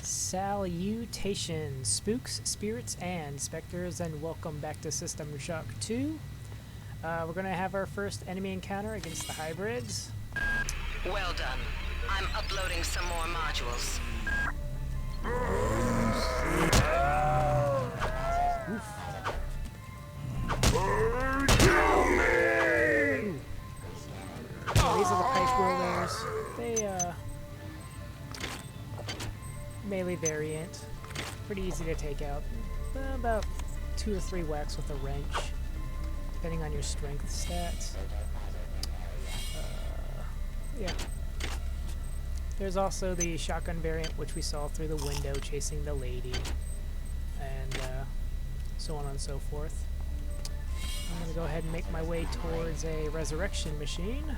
Salutations, spooks, spirits, and specters, and welcome back to System Shock 2. We're going to have our first enemy encounter against the hybrids. Well done. I'm uploading some more modules. Oof. Oh, these are the pipe rollers. They, melee variant. Pretty easy to take out. About 2 or 3 whacks with a wrench, depending on your strength stats. Yeah. There's also the shotgun variant, which we saw through the window chasing the lady, and so on and so forth. I'm going to go ahead and make my way towards a resurrection machine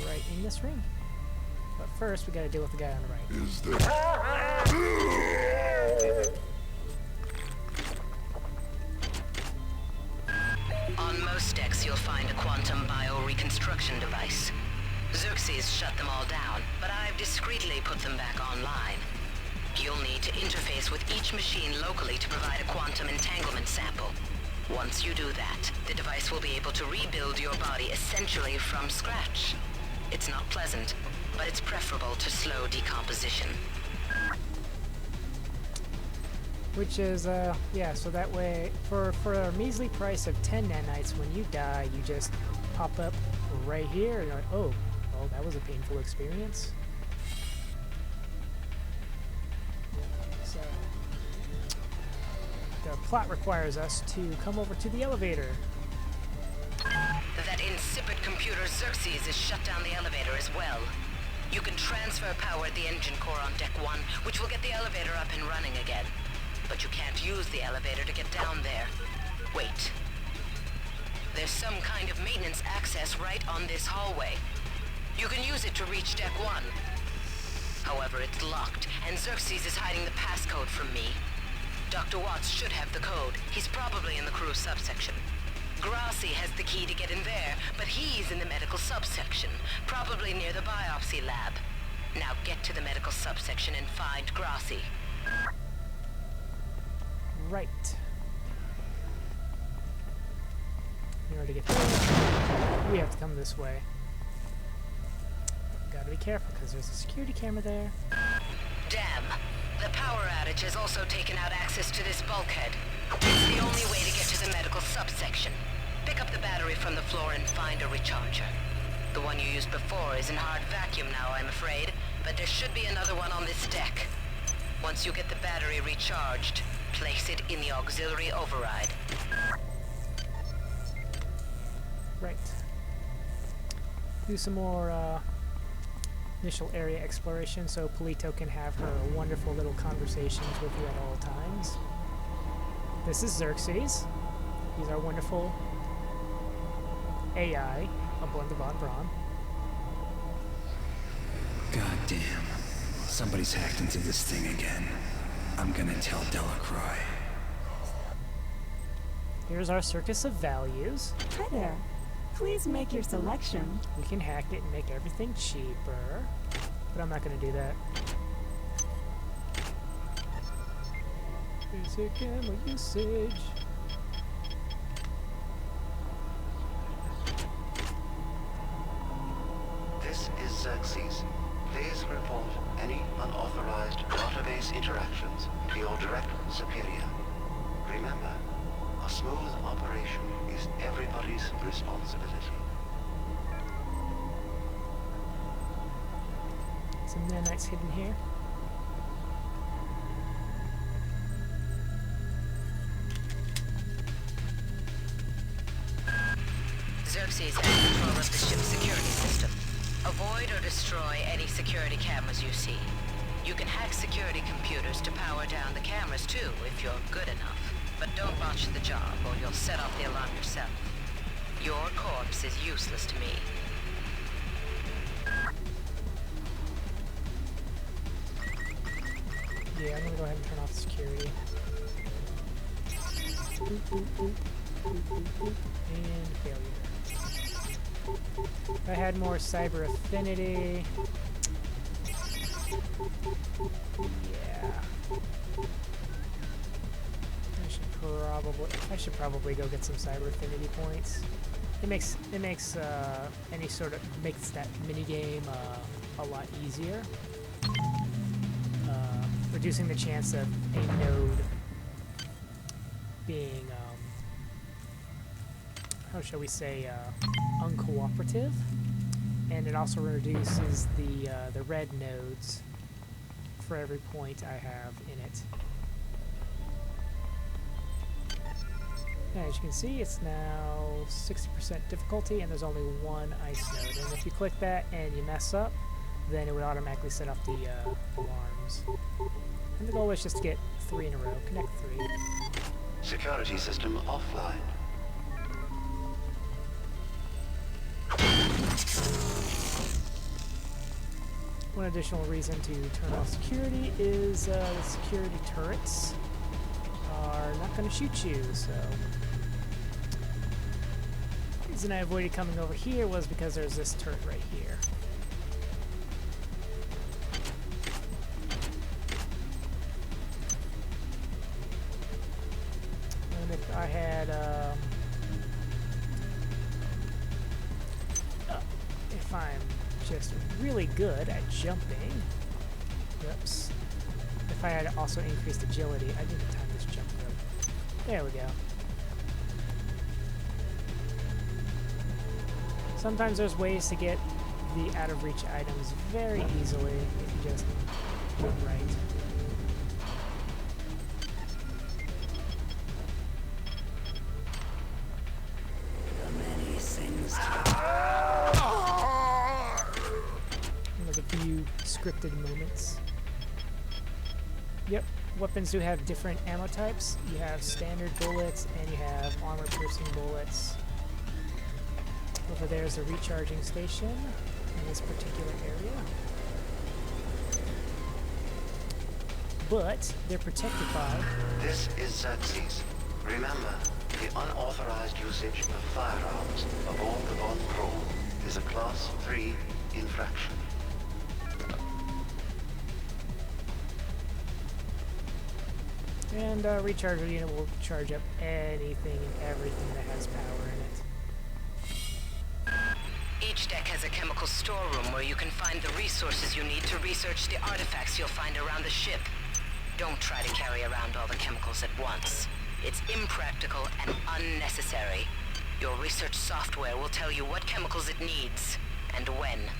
right in this room. But first, we got to deal with the guy on the right. Is there? On most decks, you'll find a quantum bioreconstruction device. Xerxes shut them all down, but I've discreetly put them back online. You'll need to interface with each machine locally to provide a quantum entanglement sample. Once you do that, the device will be able to rebuild your body essentially from scratch. It's not pleasant, but it's preferable to slow decomposition. Which is, yeah, so that way, for a measly price of 10 nanites, when you die, you just pop up right here, and you're like, oh, well, that was a painful experience. So, the plot requires us to come over to the elevator. That insipid computer Xerxes has shut down the elevator as well. You can transfer power at the engine core on deck 1, which will get the elevator up and running again. But you can't use the elevator to get down there. Wait. There's some kind of maintenance access right on this hallway. You can use it to reach deck 1. However, it's locked, and Xerxes is hiding the passcode from me. Dr. Watts should have the code. He's probably in the crew subsection. Grassi has the key to get in there, but he's in the medical subsection, probably near the biopsy lab. Now get to the medical subsection and find Grassi. Right. In order to get there, we have to come this way. Gotta be careful, because there's a security camera there. Damn. The power outage has also taken out access to this bulkhead. It's the only way to get to the medical subsection. Pick up the battery from the floor and find a recharger. The one you used before is in hard vacuum now, I'm afraid, but there should be another one on this deck. Once you get the battery recharged, place it in the auxiliary override. Right. Do some more initial area exploration so Polito can have her wonderful little conversations with you at all times. This is Xerxes. He's our wonderful AI aboard the Von Braun. God damn. Somebody's hacked into this thing again. I'm gonna tell Delacroix. Here's our circus of values. Hi there. Please make your selection. We can hack it and make everything cheaper, but I'm not going to do that. Basic ammo usage. This is Xerxes. Please report any unauthorized database interactions to your direct superior. Remember, a smooth operation is everybody's responsibility. Some nanites hidden here. Xerxes has control of the ship's security system. Avoid or destroy any security cameras you see. You can hack security computers to power down the cameras too, if you're good enough. But don't botch the job, or you'll set off the alarm yourself. Your corpse is useless to me. Yeah, I'm gonna go ahead and turn off security. And failure. If I had more cyber affinity, Yeah. I should probably go get some cyber affinity points. It makes makes that mini game a lot easier, reducing the chance of a node being how shall we say uncooperative, and it also reduces the red nodes for every point I have in it. As you can see, it's now 60% difficulty, and there's only one ice node. And if you click that and you mess up, then it would automatically set off the alarms. And the goal is just to get 3 in a row. Connect 3. Security system offline. One additional reason to turn off security is the security turrets are not going to shoot you, so... The reason I avoided coming over here was because there's this turret right here. And if I had, if I'm just really good at jumping, whoops, if I had also increased agility, I need to time this jump rope. There we go. Sometimes there's ways to get the out-of-reach items very easily if you just do it right. Many things. Like a few scripted moments. Yep, weapons do have different ammo types. You have standard bullets and you have armor-piercing bullets. Over there is a recharging station in this particular area. But they're protected by... This is Xerxes. Remember, the unauthorized usage of firearms aboard the Von Kroll is a Class 3 infraction. And recharger unit will charge up anything and everything that has power in it. Each deck has a chemical storeroom where you can find the resources you need to research the artifacts you'll find around the ship. Don't try to carry around all the chemicals at once. It's impractical and unnecessary. Your research software will tell you what chemicals it needs, and when.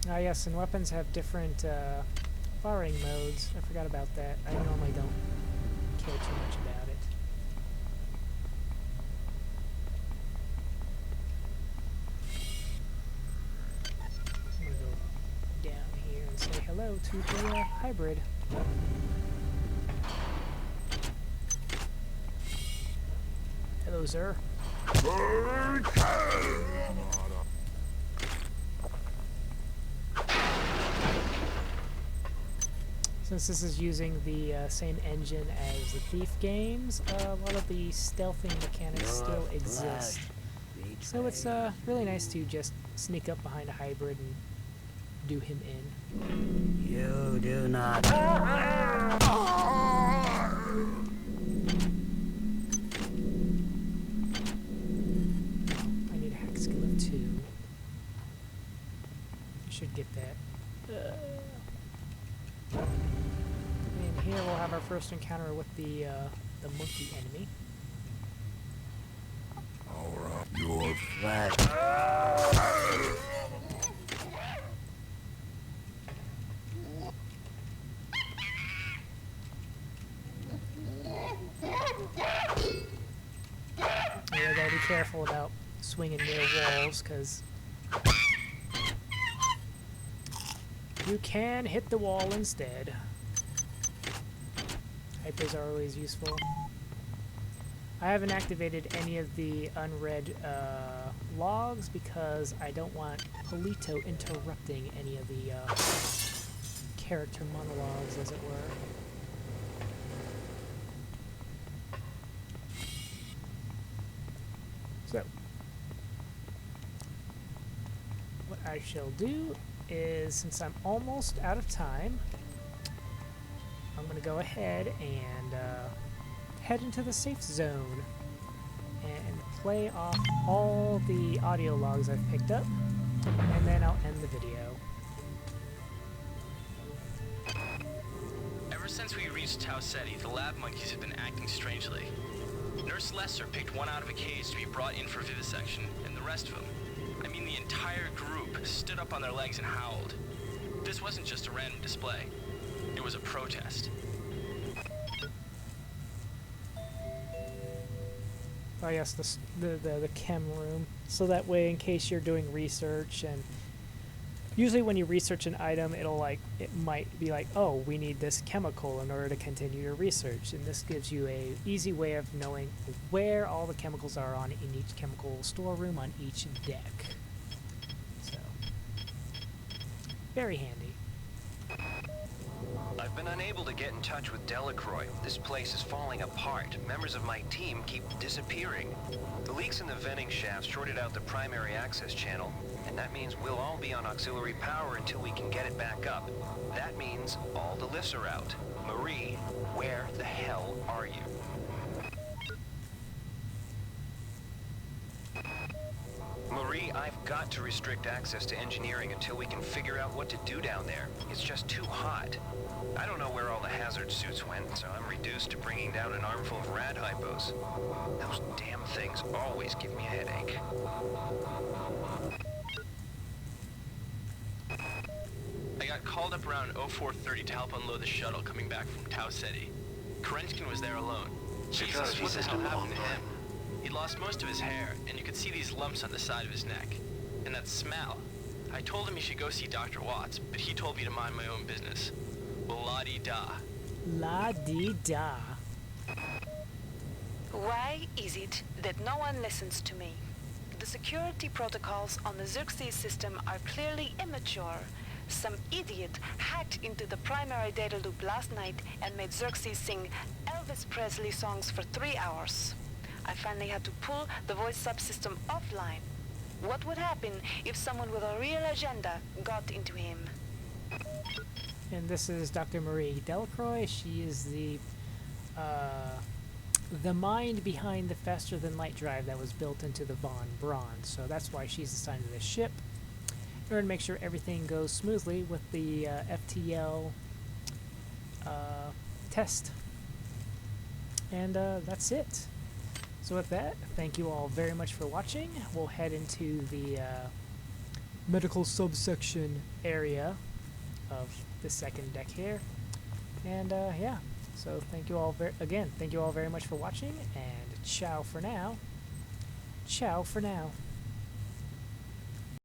Ah yes, and weapons have different firing modes. I forgot about that. I normally don't care too much about it. I'm gonna go down here and say hello to the hybrid. Hello, sir. Since this is using the same engine as the Thief games, a lot of the stealthing mechanics still exist. So it's really nice to just sneak up behind a hybrid and do him in. You do not. I need a hack skill of 2. I should get that. And here we'll have our first encounter with the monkey enemy. Your flesh. Yeah, gotta be careful about swinging near walls, because you can hit the wall instead. Hypers are always useful. I haven't activated any of the unread logs because I don't want Polito interrupting any of the character monologues, as it were. So, what I shall do is, since I'm almost out of time, I'm going to go ahead and head into the safe zone and play off all the audio logs I've picked up, and then I'll end the video. Ever since we reached Tau Ceti, the lab monkeys have been acting strangely. Nurse Lesser picked one out of a cage to be brought in for vivisection, and the rest of them, I mean the entire group, stood up on their legs and howled. This wasn't just a random display. It was a protest. Oh yes, the chem room. So that way, in case you're doing research, and usually when you research an item, it might be like, oh, we need this chemical in order to continue your research, and this gives you a easy way of knowing where all the chemicals are on in each chemical storeroom on each deck. So, very handy. I've been unable to get in touch with Delacroix. This place is falling apart. Members of my team keep disappearing. The leaks in the venting shaft shorted out the primary access channel, and that means we'll all be on auxiliary power until we can get it back up. That means all the lifts are out. Marie, where the hell are you? Marie, I've got to restrict access to engineering until we can figure out what to do down there. It's just too hot. I don't know where all the hazard suits went, so I'm reduced to bringing down an armful of rad hypos. Those damn things always give me a headache. I got called up around 0430 to help unload the shuttle coming back from Tau Ceti. Kerenskin was there alone. Jesus, what the hell happened to him? He'd lost most of his hair, and you could see these lumps on the side of his neck. And that smell. I told him he should go see Dr. Watts, but he told me to mind my own business. Well, la-dee-da. La-dee-da. Why is it that no one listens to me? The security protocols on the Xerxes system are clearly immature. Some idiot hacked into the primary data loop last night and made Xerxes sing Elvis Presley songs for 3 hours. I finally had to pull the voice subsystem offline. What would happen if someone with a real agenda got into him? And this is Dr. Marie Delacroix. She is the mind behind the faster-than-light drive that was built into the Von Braun. So that's why she's assigned to this ship, in order to make sure everything goes smoothly with the FTL test. And that's it. So with that, thank you all very much for watching. We'll head into the medical subsection area of the second deck here. And yeah, so thank you all thank you all very much for watching, and ciao for now. Ciao for now.